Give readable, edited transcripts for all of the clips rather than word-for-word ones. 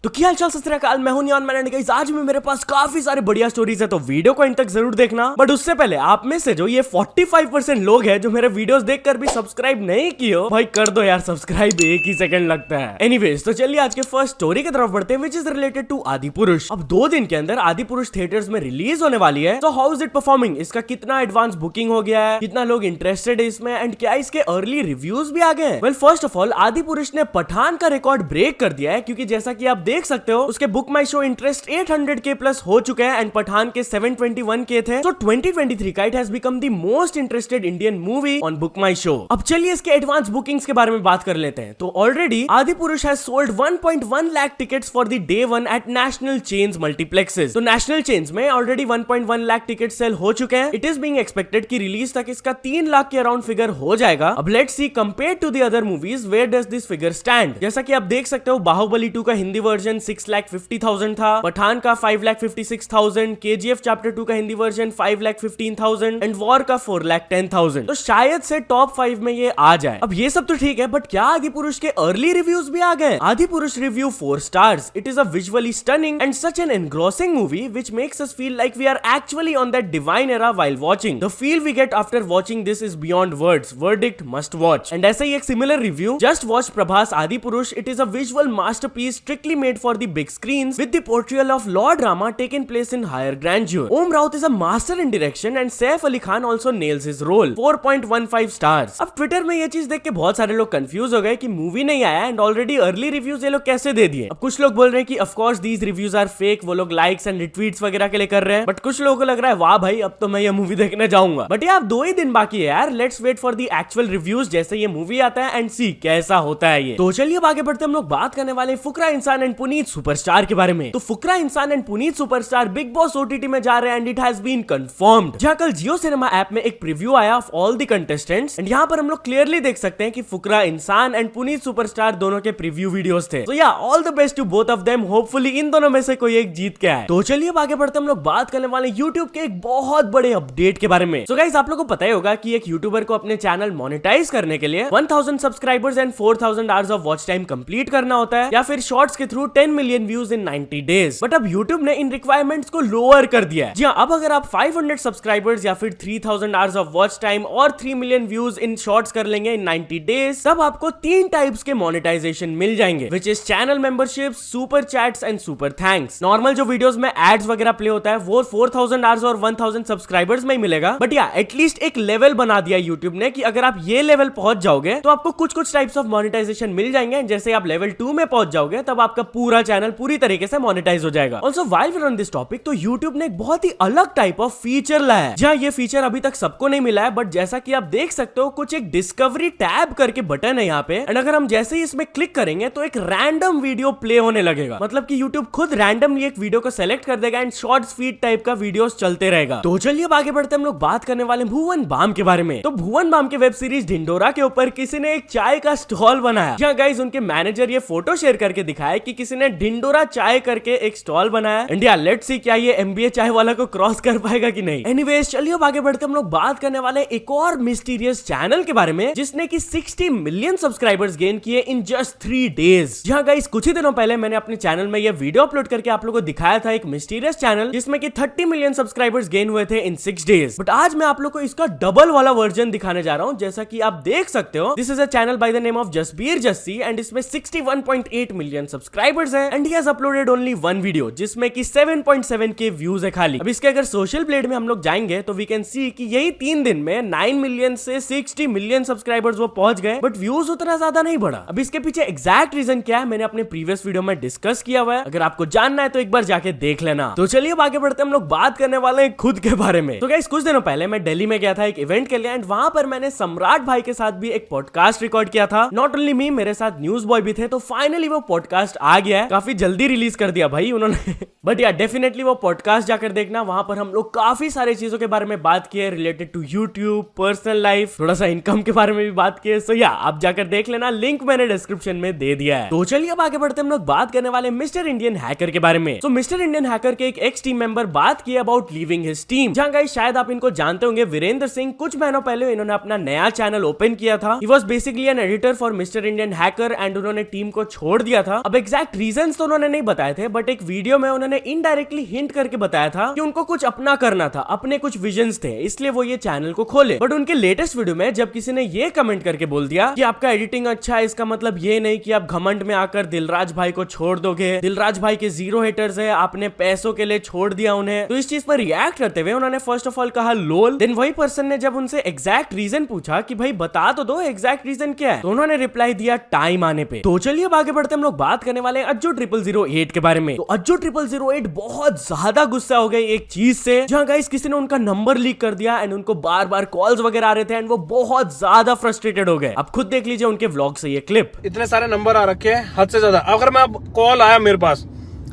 तो क्या हाल चाल सत श्री अकाल, मैं हूं नियॉन मैन एंड गाइस आज में मेरे पास काफी सारे बढ़िया स्टोरीज है, तो वीडियो को इन तक जरूर देखना। बट उससे पहले आप में से जो ये 45% लोग हैं जो मेरे वीडियोस देखकर भी सब्सक्राइब नहीं किए हो, भाई कर दो यार सब्सक्राइब, एक ही सेकंड लगता है। एनीवेज तो चलिए आज के फर्स्ट स्टोरी की तरफ बढ़ते हैं, which is related to Adipurush. अब 2 दिन के अंदर आदिपुरुष थिएटर्स में रिलीज होने वाली है। तो हाउ इज इट परफॉर्मिंग, इसका कितना एडवांस बुकिंग हो गया है, कितना लोग इंटरेस्टेड है इसमें, एंड क्या इसके अर्ली रिव्यूज भी आ गए हैं। Well first of all Adipurush ने पठान का रिकॉर्ड ब्रेक कर दिया है, क्योंकि जैसा कि आप देख सकते हो उसके बुक माई शो इंटरेस्ट 800K प्लस हो चुके हैं एंड पठान के 721K थे। तो 2023 का it has become the most interested Indian movie on book my show. अब चलिए इसके एडवांस बुकिंग्स के बारे में बात कर लेते हैं। तो already Adipurush has sold 1.1 lakh tickets for the day 1 at national chains multiplexes. तो नेशनल चेन्स में ऑलरेडी 1.1 लाख टिकट सेल हो चुके हैं। इट इज बीइंग एक्सपेक्टेड कि रिलीज तक इसका 3 लाख के अराउंड फिगर हो जाएगा। अब let's see compare to the other movies where does this figure stand. जैसा कि आप देख सकते हो बाहुबली 2 का हिंदी वर्जन 6,50,000 था, पठान का 5,56,000, KGF चैप्टर 2 का हिंदी वर्जन 5,15,000 एंड वॉर का 4,10,000। तो शायद से टॉप 5 में ये आ जाए। अब ये सब तो ठीक है, बट क्या आदिपुरुष के अर्ली रिव्यूज भी आ गए? Adipurush review 4 stars. It is a visually stunning and such an engrossing movie which makes us feel like we are actually on that divine era while watching. The feel we get after watching this is beyond words. Verdict must watch. And ऐसा ही एक similar review just watch Prabhas Adipurush. It is a visual masterpiece strictly made for the big screens with the portrayal of Lord Rama taken place in higher grandeur. Om Raut is a master in direction and Saif Ali Khan also nails his role. 4.15 stars. अब Twitter में ये चीज देख के बहुत सारे लोग confuse हो गए कि मूवी नहीं आया एंड ऑलरेडी अर्ली रिव्यूज ये लोग कैसे दे दिए। अब कुछ लोग बोल रहे हैं कि of course these reviews are fake, वो लोग लाइक्स एंड रिट्वीट्स वगैरह के लिए कर रहे हैं। बट कुछ लोगों को लग रहा है वाह भाई अब तो मैं ये मूवी देखने जाऊंगा। बट यार 2 ही दिन बाकी है यार, let's wait for the actual reviews जैसे ये मूवी आता है एंड सी कैसा होता है ये। तो चलिए अब आगे बढ़ते हम लोग बात करने वाले फुकरा इंसान एंड पुनीत सुपरस्टार के बारे में। तो Fukra Insaan and Puneet superstar Bigg Boss OTT में जा रहे हैं and it has been confirmed. जहां कल जियो सिनेमा ऐप में एक प्रीव्यू आया of all the contestants and यहाँ पर हम लोग क्लियरली देख सकते हैं कि फुकरा इंसान एंड पुनीत सुपरस्टार दोनों के प्रीव्यू वीडियोस थे। तो या all the best to both of them, hopefully इन दोनों में से कोई एक जीत के आए। तो चलिए अब आगे बढ़ते हम लोग बात करने वाले YouTube के एक बहुत बड़े अपडेट के बारे में। सो गाइस आप लोगों को पता ही होगा कि एक यूट्यूबर को अपने चैनल मोनेटाइज करने के लिए 1000 subscribers and 4000 hours of watch time complete करना होता है, या फिर शॉर्ट्स के through 10 million views in 90 days. But अब YouTube ने इन रिक्वायरमेंट्स को लोअर कर दिया है। जी हाँ, अब अगर आप 500 सब्सक्राइबर्स या फिर 3000 आवर्स ऑफ वॉच टाइम और 3 मिलियन व्यूज इन शॉर्ट्स कर लेंगे इन 90 डेज, तब आपको 3 टाइप्स के मोनेटाइजेशन मिल जाएंगे, which is channel membership, super chats and super thanks. Normal जो वीडियोस में एड्स वगैरह प्ले होता है वो 4000 आवर्स और 1000 सब्सक्राइबर्स में ही मिलेगा। बट या एटलीस्ट एक लेवल बना दिया यूट्यूब ने कि अगर आप ये लेवल पहुंच जाओगे तो आपको कुछ कुछ टाइप्स ऑफ मोनेटाइजेशन मिल जाएंगे। जैसे आप लेवल 2 में पहुंच जाओगे तब आपका पूरा चैनल पूरी तरीके से मोनेटाइज हो जाएगा। Also while we are on this topic, तो यूट्यूब ने एक बहुत ही अलग टाइप ऑफ फीचर लाया है। जहां ये फीचर अभी तक सबको नहीं मिला है, बट जैसा कि आप देख सकते हो कुछ एक डिस्कवरी टैब करके बटन है यहाँ पे, एंड अगर हम जैसे ही इसमें क्लिक करेंगे तो एक रैंडम वीडियो प्ले होने लगेगा। मतलब कि यूट्यूब खुद रैंडमली एक वीडियो को सेलेक्ट कर देगा एंड शॉर्ट्स फीड टाइप का वीडियोस चलते रहेगा। तो चलिए अब आगे बढ़ते हम लोग बात करने वाले भुवन बाम के बारे में। तो भुवन बाम के वेब सीरीज ढिंडोरा के ऊपर किसी ने एक चाय का स्टॉल बनाया। जहां गाइस उनके मैनेजर ये फोटो शेयर करके दिखाया कि किसी ने ढिंडोरा चाय करके एक स्टॉल बनाया। इंडिया लेट्स सी क्या ये MBA चाय वाला को क्रॉस कर पाएगा कि नहीं। एनीवेज चलिए अब आगे बढ़ते हम लोग बात करने वाले एक और मिस्टीरियस चैनल के बारे में जिसने की 60 मिलियन सब्सक्राइबर्स गेन किए इन जस्ट 3 डेज। जहां गाइस कुछ ही दिनों पहले मैंने अपने चैनल में ये वीडियो अपलोड करके आप लोगों को दिखाया था एक मिस्टीरियस चैनल जिसमें कि 30 मिलियन सब्सक्राइबर्स गेन हुए थे इन 6 डेज। बट आज मैं आप लोग को इसका डबल वाला वर्जन दिखाने जा रहा हूं। जैसा कि आप देख सकते हो this is a channel by the name of Jasbir Jassi and इसमें 61.8 मिलियन सब्सक्राइबर्स हैं and he has uploaded only 1 video जिसमें कि 7.7K व्यूज है खाली। अब इसके अगर सोशल ब्लेड में हम लोग जाएंगे तो वी कैन सी कि यही 3 दिन में 9 मिलियन से 60 मिलियन सब्सक्राइबर्स वो पहुंच गए, बट व्यूज उतना ज्यादा नहीं बढ़ा। अब इसके पीछे एग्जैक्ट रीजन क्या है मैंने अपने प्रीवियस वीडियो में डिस्कस किया हुआ है, अगर आपको जानना है तो एक बार जाके देख लेना। तो चलिए अब आगे बढ़ते हम लोग बात करने वाले हैं खुद के बारे में। तो गाइस कुछ दिनों पहले मैं दिल्ली में गया था एक इवेंट के लिए एंड वहां पर मैंने सम्राट भाई के साथ भी एक पॉडकास्ट रिकॉर्ड किया था। नॉट ओनली मी, मेरे साथ न्यूज बॉय भी थे। तो फाइनली वो पॉडकास्ट आ गया है, काफी जल्दी रिलीज कर दिया भाई उन्होंने बट या डेफिनेटली वो पॉडकास्ट जाकर देखना, वहां पर हम लोग काफी सारी चीजों के बारे में बात किए related to YouTube, personal life, थोड़ा सा इनकम के बारे में भी बात किए। सो या आप जाकर देख लेना, लिंक मैंने डिस्क्रिप्शन में दे दिया है। तो चलिए अब आगे बढ़ते हम लोग बात करने वाले मिस्टर इंडियन हैकर के बारे में। तो मिस्टर इंडियन हैकर के एक एक्स टीम मेंबर बात की अबाउट लीविंग हिज टीम। जहां गाइस शायद आप इनको जानते होंगे, वीरेंद्र सिंह कुछ महीनों पहले इन्होंने अपना नया चैनल ओपन किया था। He was basically an editor for mister Indian hacker and उन्होंने टीम को छोड़ दिया था। अब एग्जैक्ट एग्जैक्ट रीजंस तो उन्होंने नहीं बताए थे, बट एक वीडियो में उन्होंने इनडायरेक्टली हिंट करके बताया था कि उनको कुछ अपना करना था, अपने कुछ विजन्स थे, इसलिए वो ये चैनल को खोले। बट उनके लेटेस्ट वीडियो में जब किसी ने ये कमेंट करके बोल दिया कि आपका एडिटिंग अच्छा है, इसका मतलब ये नहीं कि आप घमंड में आकर दिलराज भाई को छोड़ दोगे, दिलराज भाई के 0 हेटर्स है, आपने पैसों के लिए छोड़ दिया उन्हें। तो इस चीज पर रिएक्ट करते हुए उन्होंने फर्स्ट ऑफ ऑल कहा लोल। देन वही पर्सन ने जब उनसे एग्जैक्ट रीजन पूछा कि भाई बता तो दो एग्जैक्ट रीजन क्या है, तो उन्होंने रिप्लाई दिया टाइम आने पे। तो चलिए अब आगे बढ़ते हम लोग बात करने वाले हैं अज्जू 0008 के बारे में। तो अज्जू 0008 बहुत ज्यादा गुस्सा हो गए एक चीज से, जहां गाइस किसी ने उनका नंबर लीक कर दिया एंड उनको बार बार कॉल्स वगैरह आ रहे थे एंड वो बहुत ज्यादा फ्रस्ट्रेटेड हो गए। अब खुद देख लीजिए उनके व्लॉग से ये क्लिप। इतने सारे नंबर आ रखे हैं हद से ज्यादा। अगर मैं अब कॉल आया मेरे पास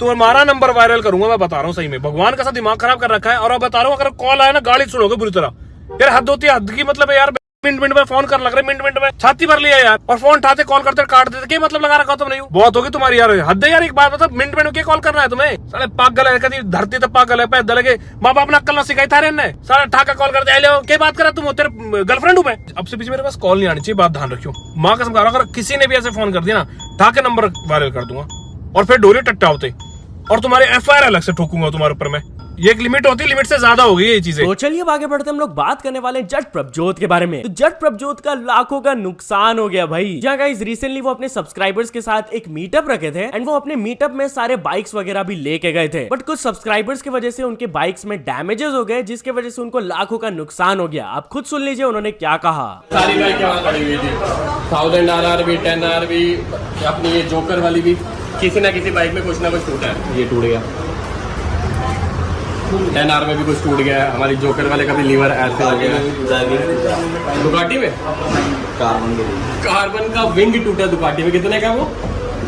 तो हमारा नंबर वायरल करूंगा, मैं बता रहा हूँ। सही में भगवान का सा दिमाग खराब कर रखा है। और अब बता रहा हूँ अगर कॉल आया ना गाली सुनोगे बुरी तरह। यार हद होती है, हद की मतलब है यार। मिनट में फोन कर लग रहे, मिनट में छाती भर लिया यार, और फोन उठाते कॉल करते काट देते। क्या मतलब लगा रखा तुमने? बहुत होगी तुम्हारी यार, हद है यार। एक बात मतलब मिनट में क्या कॉल करना है तुम्हें? साले पागल है, कभी धरती तो पागल है, पैदल लगे माँ बाप ने अक्ल ना सिखाई था रे ने। सारा ठाका कॉल करते हेलो क्या बात कर रहा तुम, तेरे गर्लफ्रेंड हूँ मैं। अब से पीछे मेरे पास कॉल नहीं आनी चाहिए, बात ध्यान रखियो। माँ कसम खा रहा हूं, अगर किसी ने भी ऐसे फोन कर दिया ना, ठाके नंबर वायरल कर दूंगा और फिर डोरी टट्टा होते और तुम्हारे FIR अलग से ठोकूंगा तुम्हारे ऊपर में। ये एक लिमिट होती है, लिमिट से ज्यादा हो गई ये चीजें। तो चलिए आगे बढ़ते हम लोग बात करने वाले हैं जट प्रभजोत के बारे में। तो जट प्रभजोत का लाखों का नुकसान हो गया भाई। जहाँ गाइस रिसेंटली वो अपने सब्सक्राइबर्स के साथ एक मीटअप रखे थे एंड वो अपने मीटअप में सारे बाइक्स वगैरह भी लेके गए थे, बट कुछ सब्सक्राइबर्स की वजह से उनके बाइक्स में डैमेजेस हो गए, जिसके वजह से उनको लाखों का नुकसान हो गया। आप खुद सुन लीजिए उन्होंने क्या कहा। सारी बाइक यहाँ पड़ी हुई थी, 1000 RR भी, 10 RR भी, अपनी ये जोकर वाली भी, किसी ना किसी बाइक में कुछ ना कुछ टूटा है। ये टूट गया, 10 RR में भी कुछ टूट गया है। हमारी जोकर वाले का भी लीवर ऐसे हो गया। दुकाटी में कार्बन का विंग टूटा दुकाटी में। कितने का वो?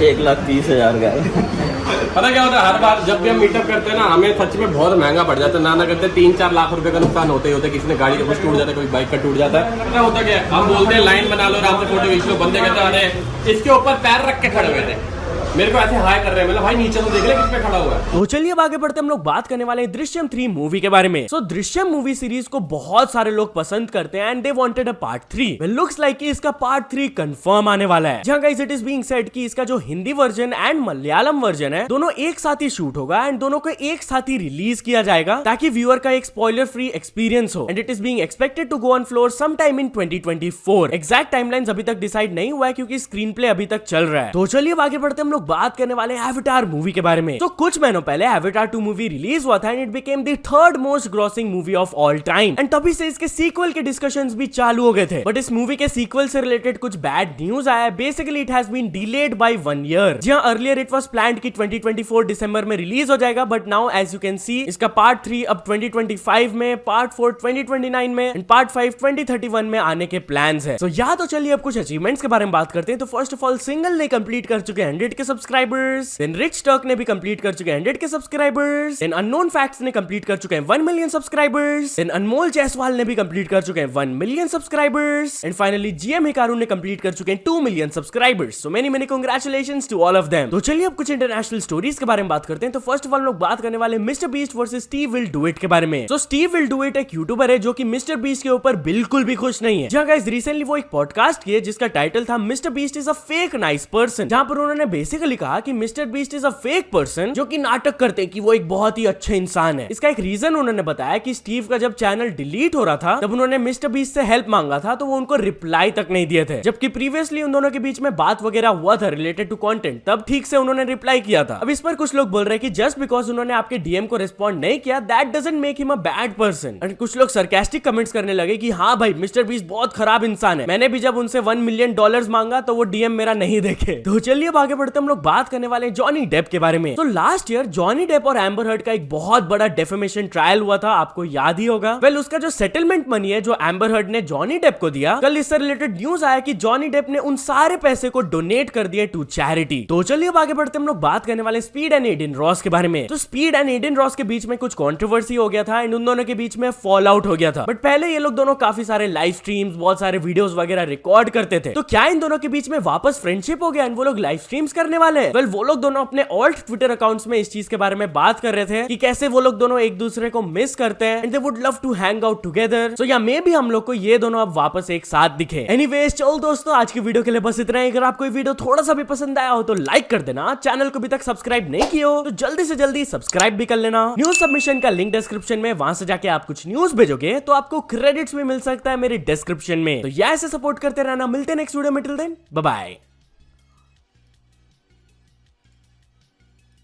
1,30,000 का है। पता क्या होता है, हर बार जब भी हम मीटअप करते हैं ना, हमें सच में बहुत महंगा पड़ जाता है। ना करते 3-4 लाख रुपए का नुकसान होते ही होता है। किसी ने गाड़ी का कुछ टूट जाता है, कोई बाइक का टूट जाता है। पता होता क्या है, हम बोलते हैं लाइन बना लो, आराम से फोटो खींच लो। बंदे कहते हैं अरे इसके ऊपर पैर रख के खड़े हुए थे, मेरे को ऐसे हाई कर रहे हैं। मतलब भाई नीचे तो देख ले किस पे खड़ा हुआ है। तो चलिए अब आगे बढ़ते हम लोग बात करने वाले हैं दृश्यम 3 मूवी के बारे में। सो दृश्यम मूवी सीरीज को बहुत सारे लोग पसंद करते हैं and they wanted a part 3। Well looks like कि इसका पार्ट 3 कंफर्म आने वाला है। जहां guys it is being said कि इसका जो Hindi version and Malayalam version है, दोनों एक साथ ही शूट होगा एंड दोनों को एक साथ ही रिलीज किया जाएगा, ताकि व्यूअर का एक स्पॉइलर फ्री एक्सपीरियंस हो। And it is being expected to go on floor some time in 2024। Exact timelines अभी तक डिसाइड नहीं हुआ है क्योंकि स्क्रीन प्ले अभी तक चल रहा है। तो चलिए अब आगे बढ़ते हम लोग बात करने वाले एविटार मूवी के बारे में। तो कुछ महीनों पहले एविटार 2 मूवी रिलीज हुआ था and it became the 3rd most grossing movie of all time. And तभी से इसके सीक्वल के डिस्कशंस भी चालू हो गए थे, बट इस मूवी के सीक्वल से रिलेटेड कुछ बैड न्यूज आया। Basically it has been delayed by 1 year. जहां अर्लियर इट वाज प्लान्ड कि 2024 दिसंबर में रिलीज हो जाएगा, but now as you can see इसका पार्ट 3 अब 2025 में, पार्ट 4 2029 में एंड पार्ट 5 2031 में आने के प्लान्स है। तो या तो चलिए अब कुछ अचीवमेंट्स के बारे में बात करते हैं। तो फर्स्ट ऑफ ऑल सिंगल ने कंप्लीट कर चुके 100 के सब्सक्राइबर्स। देन रिच टर्क ने भी कंप्लीट कर चुके हैं 100 के सब्सक्राइबर्स। देन अननोन फैक्ट्स ने कंप्लीट कर चुके हैं 1 million subscribers. Then Anmol Jaiswal ने भी कंप्लीट कर चुके हैं 1 million subscribers. And finally GM Hikaru ने कंप्लीट कर चुके हैं 2 million subscribers. So many many congratulations to all of them. तो चलिए अब कुछ इंटरनेशनल स्टोरीज के बारे में बात करते हैं। तो फर्स्ट ऑफ ऑल लोग बात करने वाले mister beast versus Steve will do it के बारे में। तो स्टीव विल डू इट एक यूट्यूबर है जो कि मिस्टर बीस्ट के ऊपर बिल्कुल भी खुश नहीं है। जहां गाइस रिसेंटली वो एक पॉडकास्ट किए जिसका टाइटल था mister beast is a fake nice person, जहां पर उन्होंने बेसिकली कहा कि mister beast is a fake person जो कि नाटक करते कि वो एक बहुत ही अच्छे इंसान है। इसका एक रीजन उन्होंने बताया कि स्टीव का जब चैनल डिलीट हो रहा था तब उन्होंने मिस्टर बीस्ट से हेल्प मांगा था, तो वो उनको रिप्लाई तक नहीं दिए थे। जबकि प्रीवियसली उन दोनों के बीच में बात वगैरह हुआ था रिलेटेड टू कंटेंट, तब ठीक से उन्होंने रिप्लाई किया था। अब इस पर कुछ लोग बोल रहे हैं कि जस्ट बिकॉज उन्होंने आपके डीएम को रिस्पॉन्ड नहीं किया that doesn't make him a bad person. And कुछ लोग सरकास्टिक कमेंट्स करने लगे कि हाँ भाई मिस्टर बीस्ट बहुत खराब इंसान है, मैंने भी जब उनसे $1 मिलियन मांगा तो वो डीएम मेरा नहीं देखे। तो चलिए अब आगे बढ़ते हम लोग बात करने वाले जॉनी डेप के बारे में। तो लास्ट ईयर जॉनी डेप और एम्बर हर्ड का एक बहुत बड़ा डेफेमेशन ट्रायल हुआ था, आपको याद ही होगा। वेल उसका जो सेटलमेंट मनी है जो एम्बर हर्ड ने जॉनी डेप को दिया, कल इससे रिलेटेड न्यूज आया कि जॉनी डेप ने उन सारे पैसे को डोनेट कर दिया टू चैरिटी। तो चलिए अब आगे बढ़ते हम लोग बात करने वाले स्पीड एंड एडन रॉस के बारे में। तो स्पीड एंड एडन रॉस के बीच में कुछ कंट्रोवर्सी हो गया था एंड उन दोनों के बीच में फॉल आउट हो गया था। बट पहले ये लोग दोनों काफी सारे लाइव स्ट्रीम्स, बहुत सारे वीडियोस वगैरह रिकॉर्ड करते थे। तो क्या इन दोनों के बीच में वापस फ्रेंडशिप हो गया एंड वो लोग लाइव स्ट्रीम्स करने करने वाले हैं? वेल वो लोग दोनों अपने ऑल्ट ट्विटर अकाउंट्स में इस चीज के बारे में बात कर रहे थे कि कैसे वो लोग दोनों एक दूसरे को मिस करते हैं and they would love to hang out together. So या मे भी हम लोग को ये दोनों अब वापस एक साथ दिखे। एनीवेज चलो दोस्तों, आज की वीडियो के लिए बस इतना ही। अगर आपको ये वीडियो थोड़ा सा भी पसंद आया हो तो लाइक कर देना, चैनल को अभी तक सब्सक्राइब नहीं किया हो तो जल्दी से जल्दी सब्सक्राइब भी कर लेना। न्यूज सबमिशन का लिंक डिस्क्रिप्शन में, वहां से जाके आप कुछ न्यूज भेजोगे तो आपको क्रेडिट्स भी मिल सकता है मेरी डिस्क्रिप्शन में। तो ऐसे सपोर्ट करते रहना। मिलते हैं नेक्स्ट वीडियो में, टिल देन बाय बाय।